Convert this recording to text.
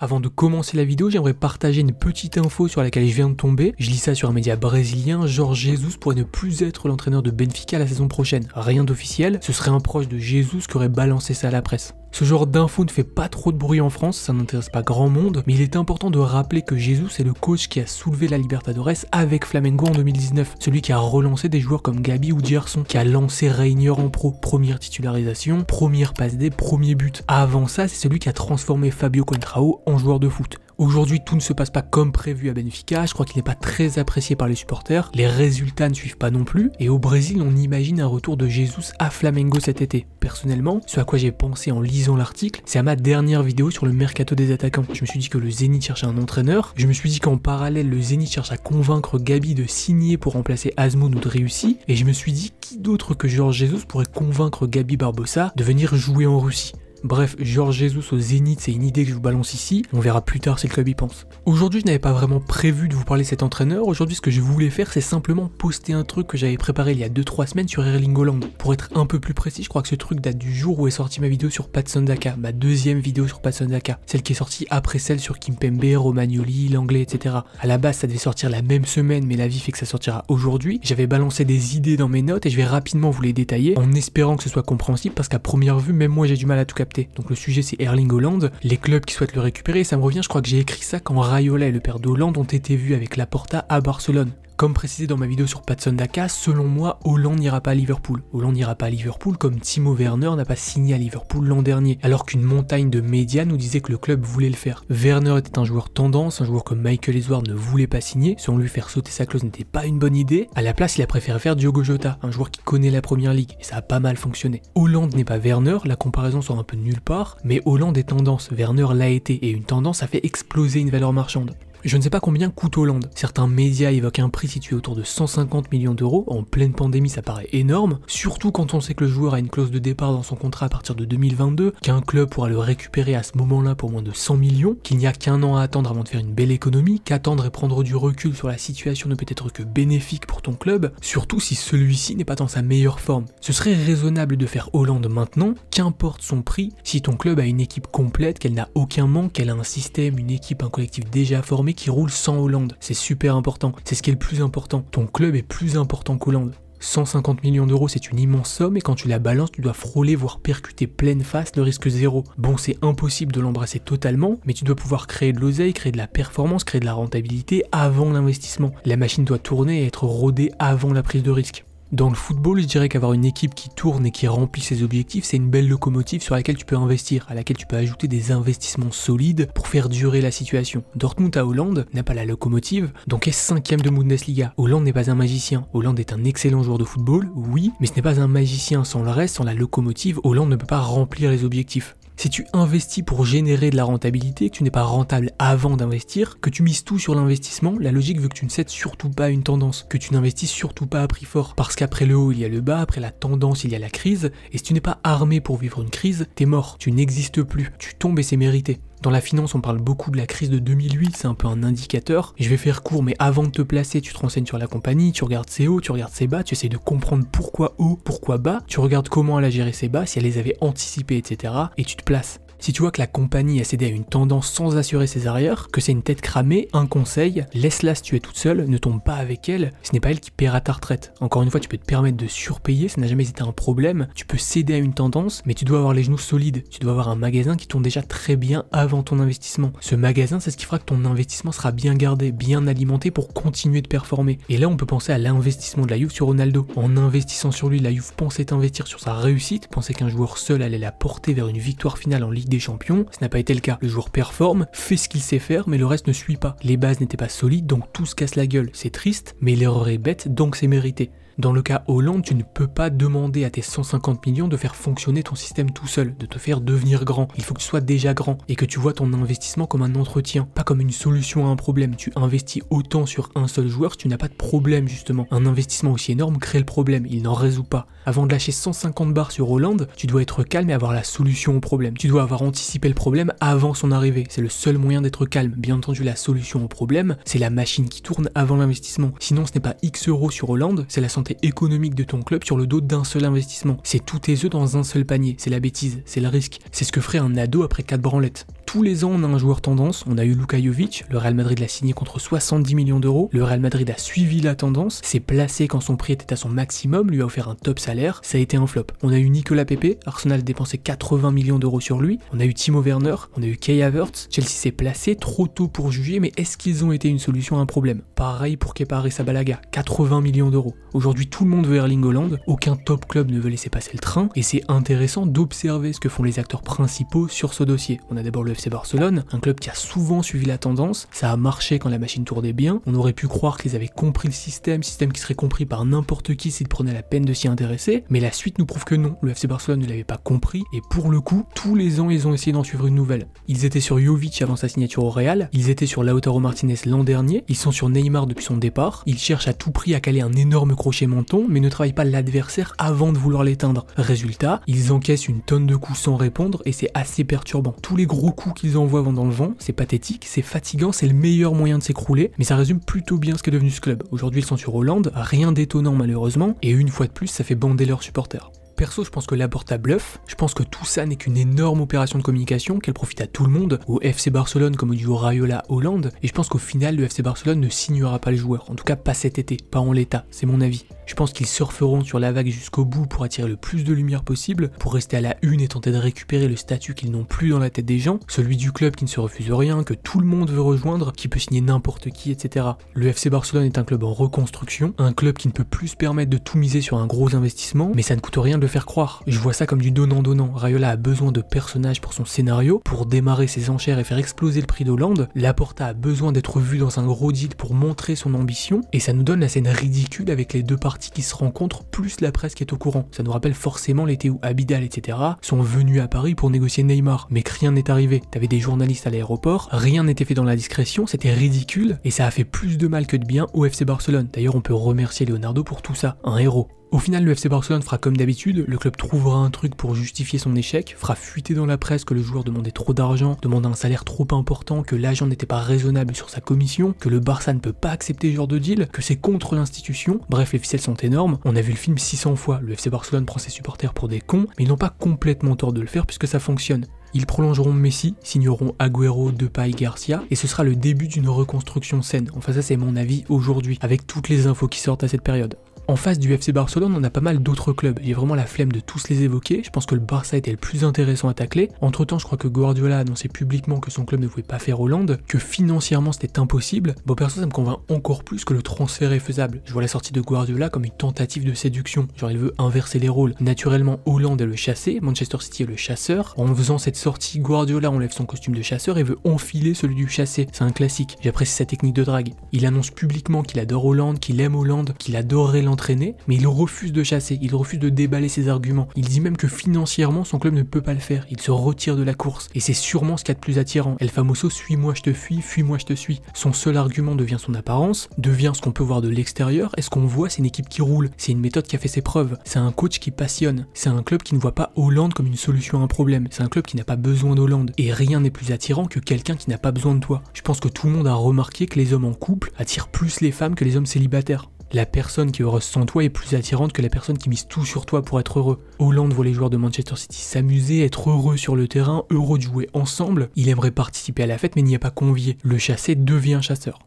Avant de commencer la vidéo, j'aimerais partager une petite info sur laquelle je viens de tomber. Je lis ça sur un média brésilien. Jorge Jesus pourrait ne plus être l'entraîneur de Benfica la saison prochaine. Rien d'officiel, ce serait un proche de Jesus qui aurait balancé ça à la presse. Ce genre d'info ne fait pas trop de bruit en France, ça n'intéresse pas grand monde, mais il est important de rappeler que Jesus est le coach qui a soulevé la Libertadores avec Flamengo en 2019. Celui qui a relancé des joueurs comme Gabi ou Gerson, qui a lancé Reinier en pro. Première titularisation, première passe D, premier but. Avant ça, c'est celui qui a transformé Fabio Contrao en joueur de foot. Aujourd'hui, tout ne se passe pas comme prévu à Benfica, je crois qu'il n'est pas très apprécié par les supporters, les résultats ne suivent pas non plus, et au Brésil, on imagine un retour de Jesus à Flamengo cet été. Personnellement, ce à quoi j'ai pensé en lisant l'article, c'est à ma dernière vidéo sur le mercato des attaquants. Je me suis dit que le Zénith cherchait un entraîneur, je me suis dit qu'en parallèle, le Zénith cherche à convaincre Gabi de signer pour remplacer Azmoun ou de Driussi, et je me suis dit qui d'autre que Jorge Jesus pourrait convaincre Gabi Barbosa de venir jouer en Russie. Bref, Jorge Jesus au Zénith, c'est une idée que je vous balance ici, on verra plus tard si le club y pense. Aujourd'hui, je n'avais pas vraiment prévu de vous parler de cet entraîneur, aujourd'hui ce que je voulais faire, c'est simplement poster un truc que j'avais préparé il y a 2-3 semaines sur Erling Haaland. Pour être un peu plus précis, je crois que ce truc date du jour où est sortie ma vidéo sur Patson Daka, ma deuxième vidéo sur Patson Daka, celle qui est sortie après celle sur Kimpembe, Romagnoli, l'anglais, etc. À la base, ça devait sortir la même semaine, mais la vie fait que ça sortira aujourd'hui. J'avais balancé des idées dans mes notes et je vais rapidement vous les détailler, en espérant que ce soit compréhensible, parce qu'à première vue, même moi j'ai du mal à tout capter. Donc le sujet c'est Erling Haaland, les clubs qui souhaitent le récupérer, ça me revient, je crois que j'ai écrit ça quand Raiola et le père d'Haaland ont été vus avec Laporta à Barcelone. Comme précisé dans ma vidéo sur Patson Daka, selon moi, Haaland n'ira pas à Liverpool. Haaland n'ira pas à Liverpool comme Timo Werner n'a pas signé à Liverpool l'an dernier, alors qu'une montagne de médias nous disait que le club voulait le faire. Werner était un joueur tendance, un joueur que Michael Edwards ne voulait pas signer, selon lui faire sauter sa clause n'était pas une bonne idée. À la place, il a préféré faire Diogo Jota, un joueur qui connaît la première ligue, et ça a pas mal fonctionné. Haaland n'est pas Werner, la comparaison sort un peu nulle part, mais Haaland est tendance, Werner l'a été, et une tendance a fait exploser une valeur marchande. Je ne sais pas combien coûte Haaland. Certains médias évoquent un prix situé autour de 150 millions d'euros. En pleine pandémie, ça paraît énorme. Surtout quand on sait que le joueur a une clause de départ dans son contrat à partir de 2022, qu'un club pourra le récupérer à ce moment-là pour moins de 100 millions, qu'il n'y a qu'un an à attendre avant de faire une belle économie, qu'attendre et prendre du recul sur la situation ne peut être que bénéfique pour ton club, surtout si celui-ci n'est pas dans sa meilleure forme. Ce serait raisonnable de faire Haaland maintenant, qu'importe son prix, si ton club a une équipe complète, qu'elle n'a aucun manque, qu'elle a un système, une équipe, un collectif déjà formé, qui roule sans Haaland. C'est super important, c'est ce qui est le plus important. Ton club est plus important qu'Haaland. 150 millions d'euros, c'est une immense somme et quand tu la balances, tu dois frôler, voire percuter pleine face le risque zéro. Bon, c'est impossible de l'embrasser totalement, mais tu dois pouvoir créer de l'oseille, créer de la performance, créer de la rentabilité avant l'investissement. La machine doit tourner et être rodée avant la prise de risque. Dans le football, je dirais qu'avoir une équipe qui tourne et qui remplit ses objectifs, c'est une belle locomotive sur laquelle tu peux investir, à laquelle tu peux ajouter des investissements solides pour faire durer la situation. Dortmund à Haaland n'a pas la locomotive, donc est 5ème de Bundesliga. Haaland n'est pas un magicien. Haaland est un excellent joueur de football, oui, mais ce n'est pas un magicien. Sans le reste, sans la locomotive, Haaland ne peut pas remplir les objectifs. Si tu investis pour générer de la rentabilité, que tu n'es pas rentable avant d'investir, que tu mises tout sur l'investissement, la logique veut que tu ne cèdes surtout pas à une tendance, que tu n'investisses surtout pas à prix fort. Parce qu'après le haut, il y a le bas, après la tendance, il y a la crise, et si tu n'es pas armé pour vivre une crise, t'es mort, tu n'existes plus, tu tombes et c'est mérité. Dans la finance, on parle beaucoup de la crise de 2008, c'est un peu un indicateur. Je vais faire court, mais avant de te placer, tu te renseignes sur la compagnie, tu regardes ses hauts, tu regardes ses bas, tu essaies de comprendre pourquoi haut, pourquoi bas, tu regardes comment elle a géré ses bas, si elle les avait anticipés, etc. et tu te places. Si tu vois que la compagnie a cédé à une tendance sans assurer ses arrières, que c'est une tête cramée, un conseil, laisse-la si tu es toute seule, ne tombe pas avec elle, ce n'est pas elle qui paiera ta retraite. Encore une fois, tu peux te permettre de surpayer, ça n'a jamais été un problème, tu peux céder à une tendance, mais tu dois avoir les genoux solides, tu dois avoir un magasin qui tourne déjà très bien avant ton investissement. Ce magasin, c'est ce qui fera que ton investissement sera bien gardé, bien alimenté pour continuer de performer. Et là, on peut penser à l'investissement de la Juve sur Ronaldo. En investissant sur lui, la Juve pensait investir sur sa réussite, pensait qu'un joueur seul allait la porter vers une victoire finale en Ligue des Champions, ce n'a pas été le cas. Le joueur performe, fait ce qu'il sait faire, mais le reste ne suit pas. Les bases n'étaient pas solides, donc tout se casse la gueule. C'est triste, mais l'erreur est bête, donc c'est mérité. Dans le cas Haaland, tu ne peux pas demander à tes 150 millions de faire fonctionner ton système tout seul, de te faire devenir grand. Il faut que tu sois déjà grand et que tu vois ton investissement comme un entretien, pas comme une solution à un problème. Tu investis autant sur un seul joueur si tu n'as pas de problème justement. Un investissement aussi énorme crée le problème, il n'en résout pas. Avant de lâcher 150 bars sur Haaland, tu dois être calme et avoir la solution au problème. Tu dois avoir anticipé le problème avant son arrivée. C'est le seul moyen d'être calme. Bien entendu, la solution au problème, c'est la machine qui tourne avant l'investissement. Sinon, ce n'est pas X euros sur Haaland, c'est la santé économique de ton club sur le dos d'un seul investissement. C'est tous tes œufs dans un seul panier. C'est la bêtise, c'est le risque. C'est ce que ferait un ado après 4 branlettes. Tous les ans, on a un joueur tendance. On a eu Luka Jovic, le Real Madrid l'a signé contre 70 millions d'euros. Le Real Madrid a suivi la tendance, s'est placé quand son prix était à son maximum, lui a offert un top salaire, ça a été un flop. On a eu Nicolas Pepe, Arsenal a dépensé 80 millions d'euros sur lui. On a eu Timo Werner, on a eu Kai Havertz. Chelsea s'est placé trop tôt pour juger, mais est-ce qu'ils ont été une solution à un problème? Pareil pour Kepa Arrizabalaga, 80 millions d'euros. Aujourd'hui, tout le monde veut Erling Haaland, aucun top club ne veut laisser passer le train, et c'est intéressant d'observer ce que font les acteurs principaux sur ce dossier. On a d'abord le FC Barcelone, un club qui a souvent suivi la tendance, ça a marché quand la machine tournait bien, on aurait pu croire qu'ils avaient compris le système qui serait compris par n'importe qui s'il prenait la peine de s'y intéresser, mais la suite nous prouve que non, le FC Barcelone ne l'avait pas compris, et pour le coup, tous les ans ils ont essayé d'en suivre une nouvelle. Ils étaient sur Jovic avant sa signature au Real, ils étaient sur Lautaro Martinez l'an dernier, ils sont sur Neymar depuis son départ, ils cherchent à tout prix à caler un énorme crochet menton, mais ne travaillent pas l'adversaire avant de vouloir l'éteindre. Résultat, ils encaissent une tonne de coups sans répondre, et c'est assez perturbant. Tous les gros coups qu'ils envoient vont dans le vent, c'est pathétique, c'est fatigant, c'est le meilleur moyen de s'écrouler, mais ça résume plutôt bien ce qu'est devenu ce club. Aujourd'hui ils sont sur Hollande, rien d'étonnant malheureusement, et une fois de plus ça fait bander leurs supporters. Perso, je pense que Laporta bluffe, je pense que tout ça n'est qu'une énorme opération de communication, qu'elle profite à tout le monde, au FC Barcelone comme au duo Raiola-Hollande, et je pense qu'au final le FC Barcelone ne signera pas le joueur, en tout cas pas cet été, pas en l'état, c'est mon avis. Je pense qu'ils surferont sur la vague jusqu'au bout pour attirer le plus de lumière possible, pour rester à la une et tenter de récupérer le statut qu'ils n'ont plus dans la tête des gens, celui du club qui ne se refuse rien, que tout le monde veut rejoindre, qui peut signer n'importe qui, etc. Le FC Barcelone est un club en reconstruction, un club qui ne peut plus se permettre de tout miser sur un gros investissement, mais ça ne coûte rien de le faire croire. Je vois ça comme du donnant-donnant. Raiola a besoin de personnages pour son scénario, pour démarrer ses enchères et faire exploser le prix d'Hollande. Laporta a besoin d'être vu dans un gros deal pour montrer son ambition, et ça nous donne la scène ridicule avec les deux parties qui se rencontrent, plus la presse qui est au courant. Ça nous rappelle forcément l'été où Abidal, etc. sont venus à Paris pour négocier Neymar, mais que rien n'est arrivé. T'avais des journalistes à l'aéroport, rien n'était fait dans la discrétion, c'était ridicule, et ça a fait plus de mal que de bien au FC Barcelone. D'ailleurs, on peut remercier Leonardo pour tout ça, un héros. Au final, le FC Barcelone fera comme d'habitude, le club trouvera un truc pour justifier son échec, fera fuiter dans la presse que le joueur demandait trop d'argent, demandait un salaire trop important, que l'agent n'était pas raisonnable sur sa commission, que le Barça ne peut pas accepter ce genre de deal, que c'est contre l'institution. Bref, les ficelles sont énormes. On a vu le film 600 fois, le FC Barcelone prend ses supporters pour des cons, mais ils n'ont pas complètement tort de le faire puisque ça fonctionne. Ils prolongeront Messi, signeront Agüero, Depay, Garcia, et ce sera le début d'une reconstruction saine. Enfin ça c'est mon avis aujourd'hui, avec toutes les infos qui sortent à cette période. En face du FC Barcelone, on a pas mal d'autres clubs. J'ai vraiment la flemme de tous les évoquer. Je pense que le Barça était le plus intéressant à tacler. Entre temps, je crois que Guardiola a annoncé publiquement que son club ne pouvait pas faire Hollande, que financièrement c'était impossible. Bon, perso, ça me convainc encore plus que le transfert est faisable. Je vois la sortie de Guardiola comme une tentative de séduction. Genre, il veut inverser les rôles. Naturellement, Hollande est le chassé, Manchester City est le chasseur. En faisant cette sortie, Guardiola enlève son costume de chasseur et veut enfiler celui du chassé. C'est un classique. J'apprécie sa technique de drague. Il annonce publiquement qu'il adore Hollande, qu'il aime Hollande, qu'il adorerait l'entraîner, mais il refuse de chasser, il refuse de déballer ses arguments. Il dit même que financièrement son club ne peut pas le faire, il se retire de la course, et c'est sûrement ce qu'il y a de plus attirant. El Famoso, suis-moi je te fuis, fuis-moi je te suis. Son seul argument devient son apparence, devient ce qu'on peut voir de l'extérieur, et ce qu'on voit c'est une équipe qui roule, c'est une méthode qui a fait ses preuves, c'est un coach qui passionne, c'est un club qui ne voit pas Hollande comme une solution à un problème, c'est un club qui n'a pas besoin d'Hollande, et rien n'est plus attirant que quelqu'un qui n'a pas besoin de toi. Je pense que tout le monde a remarqué que les hommes en couple attirent plus les femmes que les hommes célibataires. La personne qui est heureuse sans toi est plus attirante que la personne qui mise tout sur toi pour être heureux. Hollande voit les joueurs de Manchester City s'amuser, être heureux sur le terrain, heureux de jouer ensemble. Il aimerait participer à la fête mais n'y est pas convié. Le chassé devient chasseur.